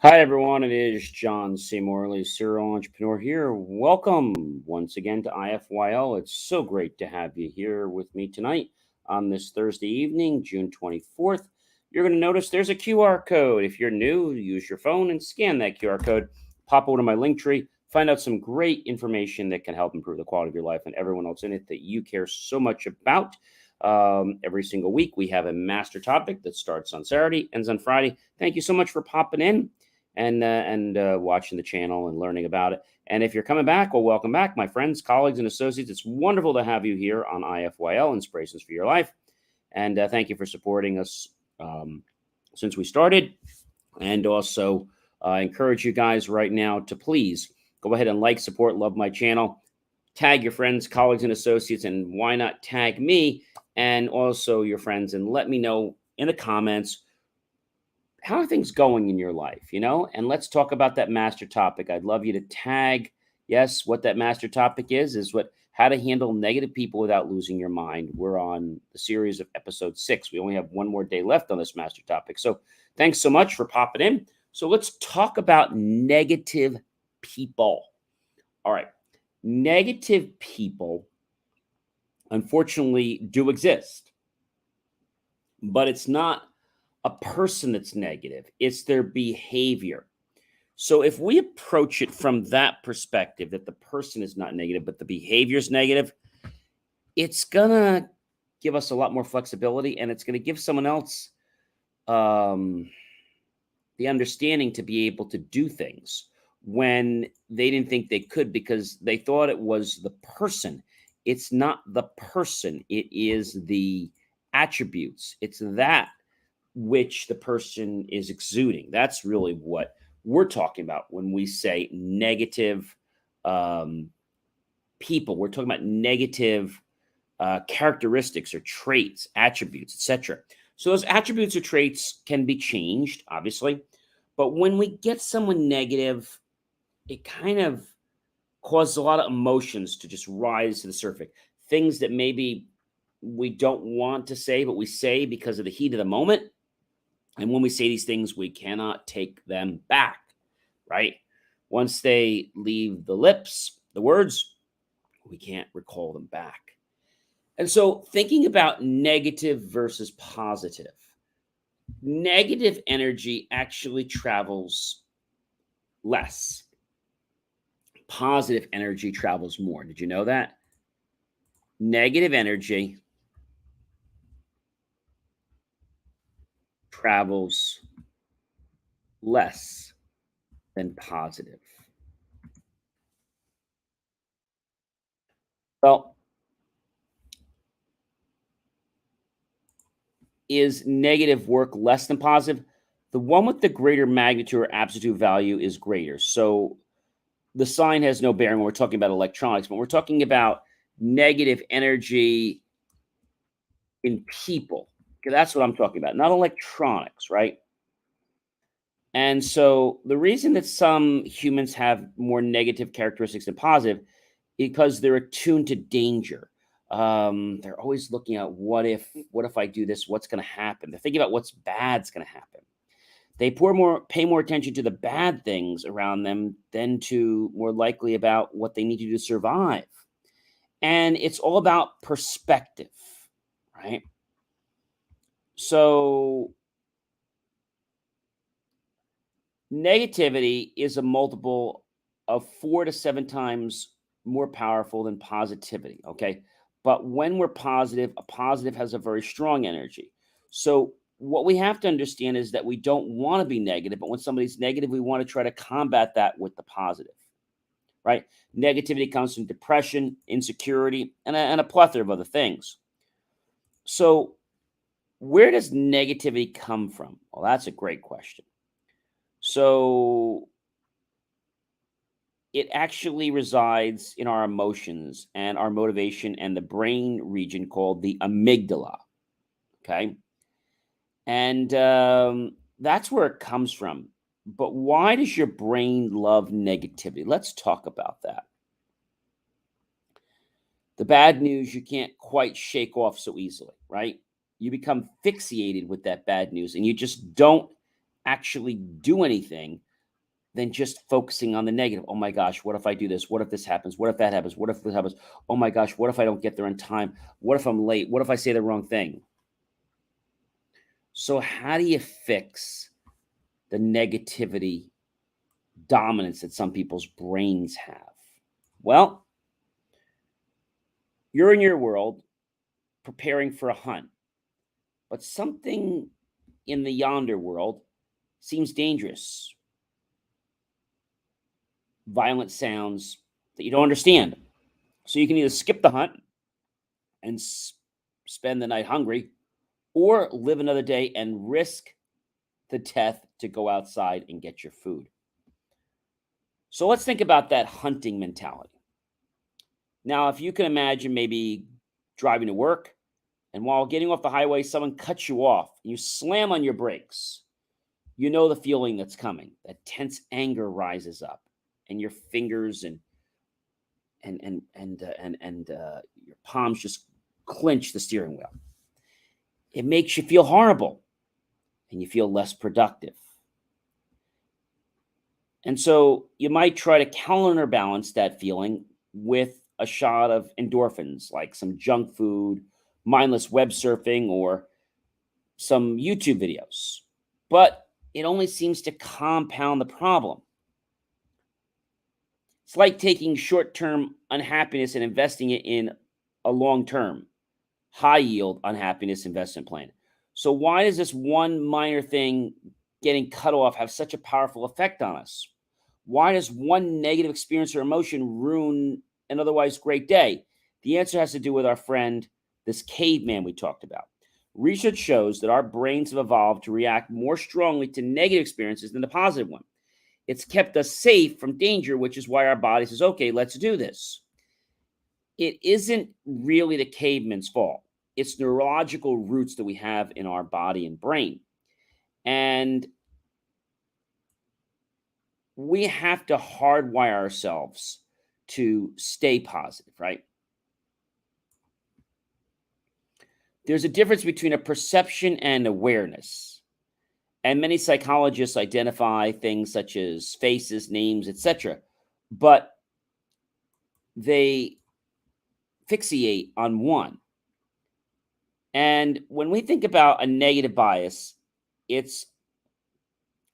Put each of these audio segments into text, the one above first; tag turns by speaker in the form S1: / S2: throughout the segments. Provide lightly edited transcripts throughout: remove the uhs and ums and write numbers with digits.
S1: Hi, everyone. It is John C. Morley, serial entrepreneur here. Welcome once again to IFYL. It's so great to have you here with me tonight on this Thursday evening, June 24th. You're going to notice there's a QR code. If you're new, use your phone and scan that QR code. Pop over to my link tree, find out some great information that can help improve the quality of your life and everyone else in it that you care so much about. Every single week, we have a master topic that starts on Saturday, ends on Friday. Thank you so much for popping in and watching the channel and learning about it. And if you're coming back, well, welcome back, my friends, colleagues, and associates. It's wonderful to have you here on IFYL, Inspirations for Your Life. And thank you for supporting us since we started. And also encourage you guys right now to please go ahead and like, support, love my channel. Tag your friends, colleagues, and associates, and why not tag me and also your friends, and let me know in the comments how are things going in your life, and let's talk about that master topic. I'd love you to tag, yes, what that master topic is what how to handle negative people without losing your mind. We're on the series of episode 6. We only have one more day left on this master topic, so thanks so much for popping in. So let's talk about negative people. All right, negative people unfortunately do exist, but it's not a person that's negative, it's their behavior. So if we approach it from that perspective, that the person is not negative, but the behavior is negative, it's going to give us a lot more flexibility, and it's going to give someone else um, the understanding to be able to do things when they didn't think they could because they thought it was the person. It's not the person, it is the attributes. It's that which the person is exuding. That's really what we're talking about when we say negative people. We're talking about negative characteristics or traits, attributes, etc. So those attributes or traits can be changed, obviously. But when we get someone negative, it kind of causes a lot of emotions to just rise to the surface. Things that maybe we don't want to say, but we say because of the heat of the moment. And when we say these things, we cannot take them back, right? Once they leave the lips, the words, we can't recall them back. And so, thinking about negative versus positive, negative energy actually travels less. Positive energy travels more. Did you know that? Negative energy travels less than positive. Well, is negative work less than positive? The one with the greater magnitude or absolute value is greater. So the sign has no bearing when we're talking about electronics, but we're talking about negative energy in people. Okay, that's what I'm talking about, not electronics, right? And so the reason that some humans have more negative characteristics than positive, because they're attuned to danger. They're always looking at what if I do this, what's going to happen? They're thinking about what's bad's going to happen. They pay more attention to the bad things around them than to more likely about what they need to do to survive. And it's all about perspective, right? So negativity is a multiple of 4 to 7 times more powerful than positivity. Okay. But when we're positive, a positive has a very strong energy. So, what we have to understand is that we don't want to be negative, but when somebody's negative, we want to try to combat that with the positive, right? Negativity comes from depression, insecurity, and a plethora of other things. So, where does negativity come from? Well, that's a great question. So, it actually resides in our emotions and our motivation and the brain region called the amygdala. Okay. And that's where it comes from. But why does your brain love negativity? Let's talk about that. The bad news you can't quite shake off so easily, right? You become fixated with that bad news and you just don't actually do anything than just focusing on the negative. Oh my gosh, what if I do this? What if this happens? What if that happens? What if this happens? Oh my gosh, what if I don't get there in time? What if I'm late? What if I say the wrong thing? So, how do you fix the negativity dominance that some people's brains have? Well, you're in your world preparing for a hunt, but something in the yonder world seems dangerous. Violent sounds that you don't understand. So you can either skip the hunt and spend the night hungry, or live another day and risk the death to go outside and get your food. So let's think about that hunting mentality. Now, if you can imagine maybe driving to work, and while getting off the highway, someone cuts you off, and you slam on your brakes. You know the feeling that's coming. That tense anger rises up, and your fingers and your palms just clench the steering wheel. It makes you feel horrible, and you feel less productive. And so you might try to counterbalance that feeling with a shot of endorphins, like some junk food, mindless web surfing, or some YouTube videos. But it only seems to compound the problem. It's like taking short term unhappiness and investing it in a long term, high yield unhappiness investment plan. So, why does this one minor thing, getting cut off, have such a powerful effect on us? Why does one negative experience or emotion ruin an otherwise great day? The answer has to do with our friend, this caveman we talked about. Research shows that our brains have evolved to react more strongly to negative experiences than the positive one. It's kept us safe from danger, which is why our body says, okay, let's do this. It isn't really the caveman's fault. It's neurological roots that we have in our body and brain. And we have to hardwire ourselves to stay positive, right? There's a difference between a perception and awareness. And many psychologists identify things such as faces, names, etc. But they fixate on one. And when we think about a negative bias, it's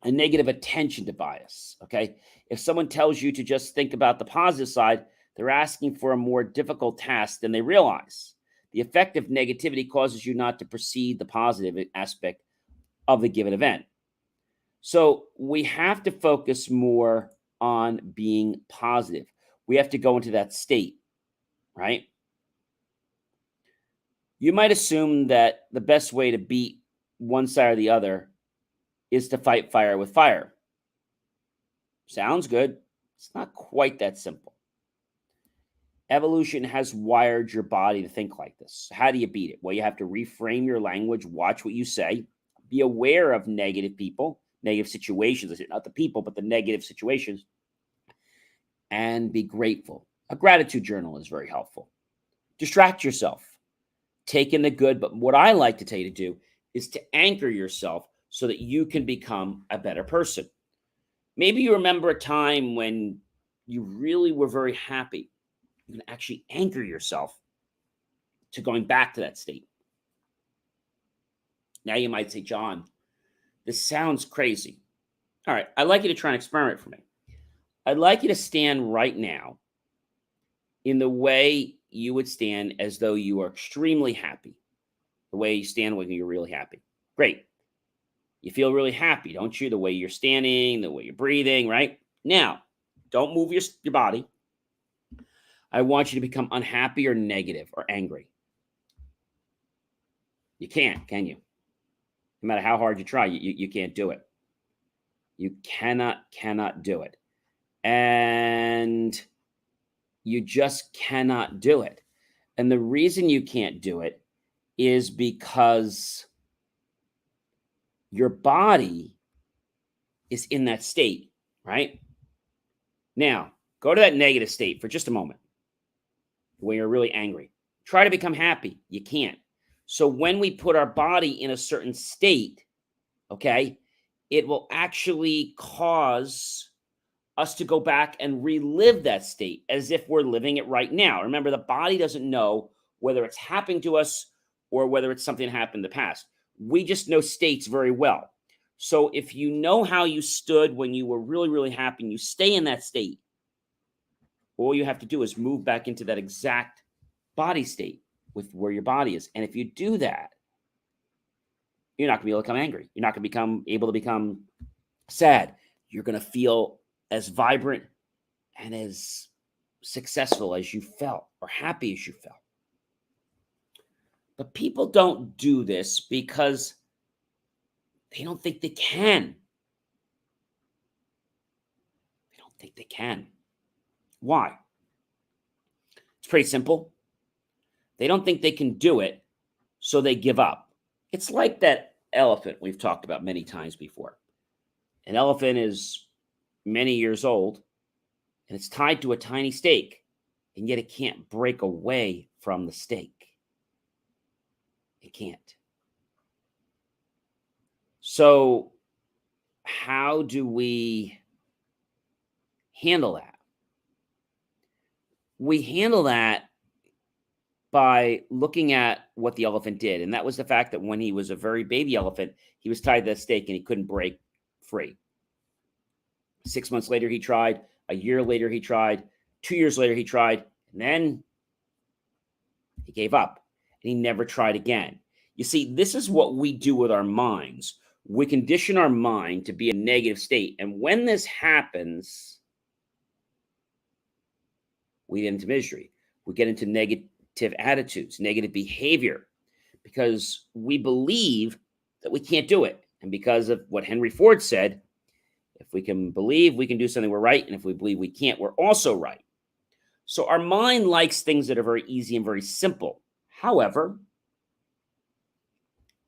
S1: a negative attention to bias. Okay. If someone tells you to just think about the positive side, they're asking for a more difficult task than they realize. The effect of negativity causes you not to perceive the positive aspect of the given event. So we have to focus more on being positive. We have to go into that state, right? You might assume that the best way to beat one side or the other is to fight fire with fire. Sounds good. It's not quite that simple. Evolution has wired your body to think like this. How do you beat it? Well, you have to reframe your language, watch what you say, be aware of negative people, negative situations, not the people, but the negative situations, and be grateful. A gratitude journal is very helpful. Distract yourself. Take in the good, but what I like to tell you to do is to anchor yourself so that you can become a better person. Maybe you remember a time when you really were very happy. You can actually anchor yourself to going back to that state. Now you might say, John, this sounds crazy. All right, I'd like you to try and experiment for me. I'd like you to stand right now in the way you would stand as though you are extremely happy. The way you stand when you're really happy. Great. You feel really happy, don't you? The way you're standing, the way you're breathing, right? Now, don't move your body. I want you to become unhappy or negative or angry. You can't, can you? No matter how hard you try, you can't do it. You cannot do it. And you just cannot do it. And the reason you can't do it is because your body is in that state, right? Now, go to that negative state for just a moment when you're really angry. Try to become happy. You can't. So when we put our body in a certain state, okay, it will actually cause us to go back and relive that state as if we're living it right now. Remember, the body doesn't know whether it's happening to us or whether it's something that happened in the past. We just know states very well. So if you know how you stood when you were really, really happy and you stay in that state, all you have to do is move back into that exact body state with where your body is. And if you do that, you're not going to be able to become angry. You're not going to be able to become sad. You're going to feel as vibrant and as successful as you felt or happy as you felt. But people don't do this because they don't think they can. They don't think they can. Why? It's pretty simple. They don't think they can do it, so they give up. It's like that elephant we've talked about many times before. An elephant is many years old, and it's tied to a tiny stake, and yet it can't break away from the stake. It can't. So how do we handle that? We handle that by looking at what the elephant did. And that was the fact that when he was a very baby elephant, he was tied to that stake and he couldn't break free. 6 months later, he tried. A year later, he tried. 2 years later, he tried. And then he gave up and he never tried again. You see, this is what we do with our minds. We condition our mind to be a negative state. And when this happens, we get into misery. We get into negative attitudes, negative behavior, because we believe that we can't do it. And because of what Henry Ford said, if we can believe we can do something, we're right. And if we believe we can't, we're also right. So our mind likes things that are very easy and very simple. However,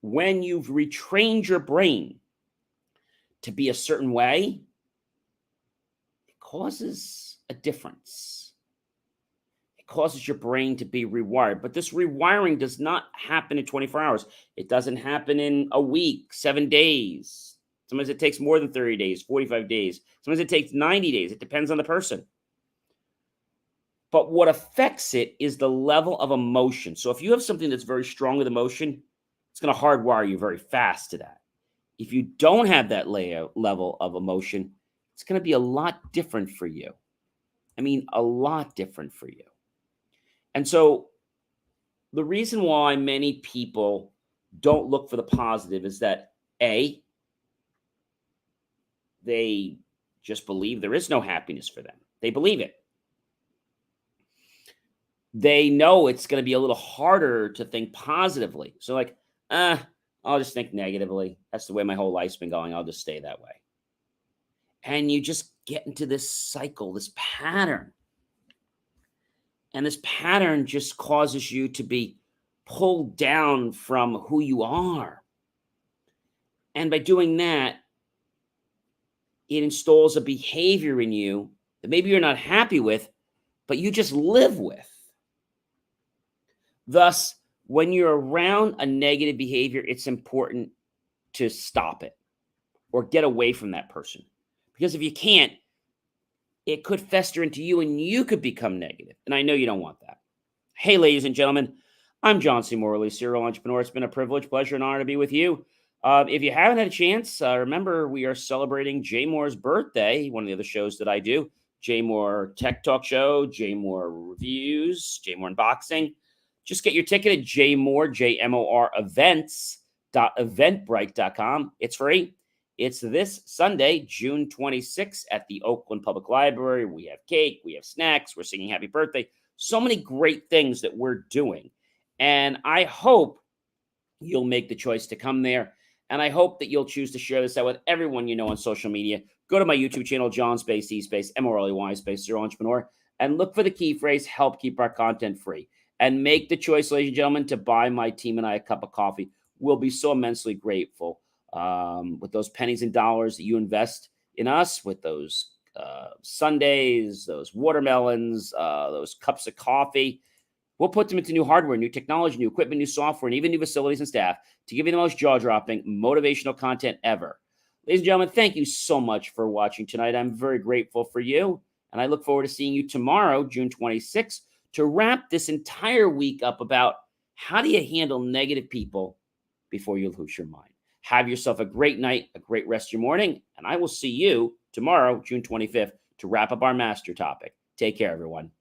S1: when you've retrained your brain to be a certain way, it causes a difference. It causes your brain to be rewired. But this rewiring does not happen in 24 hours. It doesn't happen in a week, 7 days. Sometimes it takes more than 30 days, 45 days. Sometimes it takes 90 days. It depends on the person. But what affects it is the level of emotion. So if you have something that's very strong with emotion, it's going to hardwire you very fast to that. If you don't have that level of emotion, it's going to be a lot different for you. I mean, a lot different for you. And so the reason why many people don't look for the positive is that, A, they just believe there is no happiness for them. They believe it. They know it's going to be a little harder to think positively. So like, I'll just think negatively. That's the way my whole life's been going. I'll just stay that way. And you just get into this cycle, this pattern. And this pattern just causes you to be pulled down from who you are. And by doing that, it installs a behavior in you that maybe you're not happy with, but you just live with. Thus, when you're around a negative behavior, it's important to stop it or get away from that person. Because if you can't, it could fester into you and you could become negative. And I know you don't want that. Hey, ladies and gentlemen, I'm John C. Morley, serial entrepreneur. It's been a privilege, pleasure, and honor to be with you. If you haven't had a chance, remember we are celebrating Jay Moore's birthday, one of the other shows that I do. Jay Moore Tech Talk Show, Jay Moore Reviews, Jay Moore Unboxing. Just get your ticket at jmore, J-M-O-R, events.eventbrite.com. It's free. It's this Sunday, June 26th at the Oakland Public Library. We have cake, we have snacks, we're singing happy birthday. So many great things that we're doing. And I hope you'll make the choice to come there. And I hope that you'll choose to share this out with everyone you know on social media. Go to my YouTube channel, John Space, E Space, M-O-R-L-E-Y Space, Serial Entrepreneur, and look for the key phrase, help keep our content free. And make the choice, ladies and gentlemen, to buy my team and I a cup of coffee. We'll be so immensely grateful with those pennies and dollars that you invest in us, with those sundaes, those watermelons, those cups of coffee. We'll put them into new hardware, new technology, new equipment, new software, and even new facilities and staff to give you the most jaw-dropping, motivational content ever. Ladies and gentlemen, thank you so much for watching tonight. I'm very grateful for you, and I look forward to seeing you tomorrow, June 26th, to wrap this entire week up about how do you handle negative people before you lose your mind. Have yourself a great night, a great rest of your morning, and I will see you tomorrow, June 25th, to wrap up our master topic. Take care, everyone.